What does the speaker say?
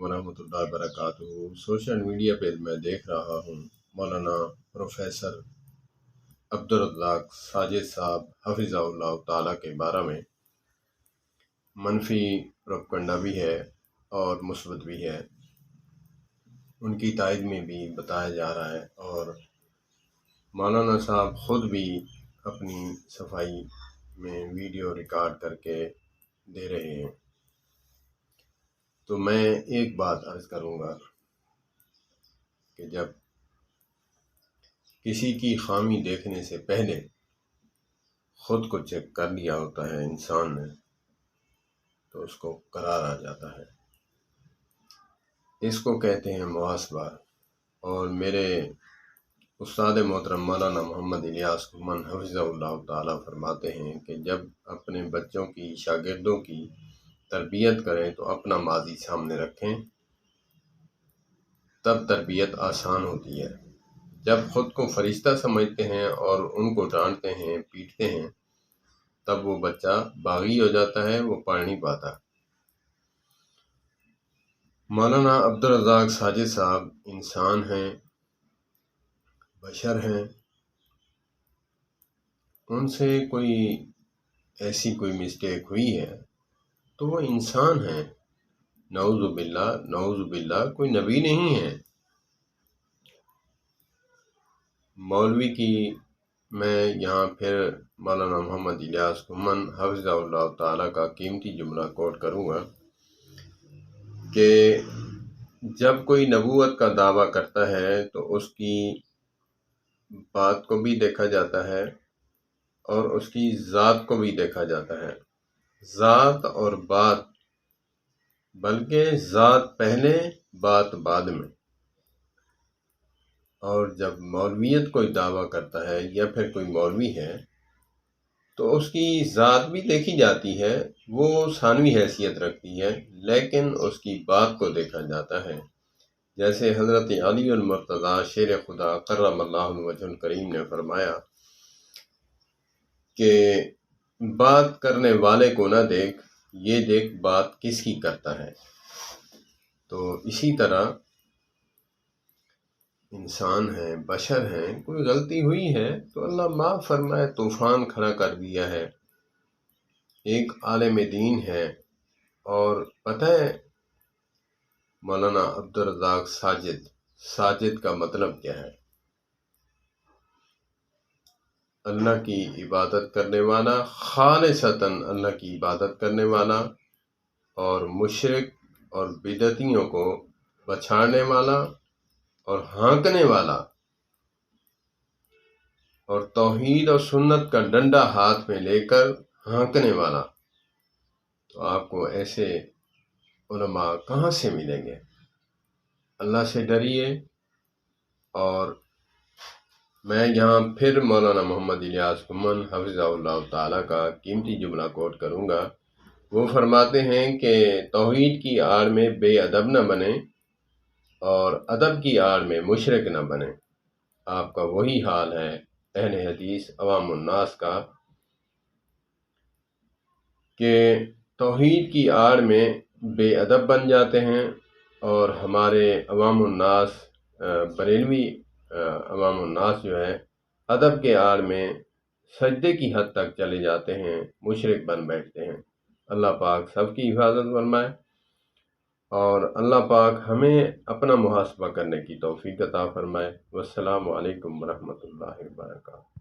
ورحمۃ اللہ وبرکاتہ۔ Social media پہ میں دیکھ رہا ہوں مولانا پروفیسر عبدالرزاق ساجد صاحب حفظہ اللہ تعالیٰ کے بارے میں منفی پروپگنڈا بھی ہے اور مثبت بھی ہے، ان کی تائید میں بھی بتایا جا رہا ہے، اور مولانا صاحب خود بھی اپنی صفائی میں ویڈیو ریکارڈ کر کے دے رہے ہیں۔ تو میں ایک بات عرض کروں گا کہ جب کسی کی خامی دیکھنے سے پہلے خود کو چیک کر لیا ہوتا ہے انسان نے، تو اس کو قرار آ جاتا ہے۔ اس کو کہتے ہیں محاسبہ۔ اور میرے استاد محترم مولانا محمد الیاس کمن حفظہ اللہ تعالیٰ فرماتے ہیں کہ جب اپنے بچوں کی، شاگردوں کی تربیت کریں تو اپنا ماضی سامنے رکھیں، تب تربیت آسان ہوتی ہے۔ جب خود کو فرشتہ سمجھتے ہیں اور ان کو ڈانٹتے ہیں، پیٹتے ہیں، تب وہ بچہ باغی ہو جاتا ہے، وہ پڑھ نہیں پاتا۔ مولانا عبدالرزاق ساجد صاحب انسان ہیں، بشر ہیں، ان سے کوئی ایسی کوئی مسٹیک ہوئی ہے تو وہ انسان ہیں، نعوذ باللہ نعوذ باللہ، کوئی نبی نہیں ہے۔ مولوی کی میں یہاں پھر مولانا محمد الیاس کمن حفظہ اللہ تعالیٰ کا قیمتی جملہ کوٹ کروں گا کہ جب کوئی نبوت کا دعویٰ کرتا ہے تو اس کی بات کو بھی دیکھا جاتا ہے اور اس کی ذات کو بھی دیکھا جاتا ہے۔ ذات اور بات، بلکہ ذات پہلے بات بعد میں۔ اور جب مولویت کوئی دعویٰ کرتا ہے یا پھر کوئی مولوی ہے تو اس کی ذات بھی دیکھی جاتی ہے، وہ ثانوی حیثیت رکھتی ہے، لیکن اس کی بات کو دیکھا جاتا ہے۔ جیسے حضرت علی المرتضیٰ شیر خدا کرم اللہ وجہ الکریم نے فرمایا کہ بات کرنے والے کو نہ دیکھ، یہ دیکھ بات کس کی کرتا ہے۔ تو اسی طرح انسان ہیں، بشر ہیں، کوئی غلطی ہوئی ہے تو اللہ معاف فرمائے، طوفان کھڑا کر دیا ہے۔ ایک عالم دین ہے، اور پتہ ہے مولانا عبدالرزاق ساجد کا مطلب کیا ہے؟ اللہ کی عبادت کرنے والا، خالصتاً اللہ کی عبادت کرنے والا، اور مشرک اور بدعتیوں کو بچھاڑنے والا اور ہانکنے والا، اور توحید اور سنت کا ڈنڈا ہاتھ میں لے کر ہانکنے والا۔ تو آپ کو ایسے علماء کہاں سے ملیں گے؟ اللہ سے ڈریے۔ اور میں یہاں پھر مولانا محمد الیاس کمن حفظہ اللہ تعالیٰ کا قیمتی جملہ کوٹ کروں گا۔ وہ فرماتے ہیں کہ توحید کی آڑ میں بے ادب نہ بنیں اور ادب کی آڑ میں مشرک نہ بنیں۔ آپ کا وہی حال ہے اہل حدیث عوام الناس کا، کہ توحید کی آڑ میں بے ادب بن جاتے ہیں، اور ہمارے عوام الناس، بریلوی عوام الناس جو ہے، ادب کے آڑ میں سجدے کی حد تک چلے جاتے ہیں، مشرک بن بیٹھتے ہیں۔ اللہ پاک سب کی حفاظت فرمائے، اور اللہ پاک ہمیں اپنا محاسبہ کرنے کی توفیق عطا فرمائے۔ والسلام علیکم ورحمۃ اللہ وبرکاتہ۔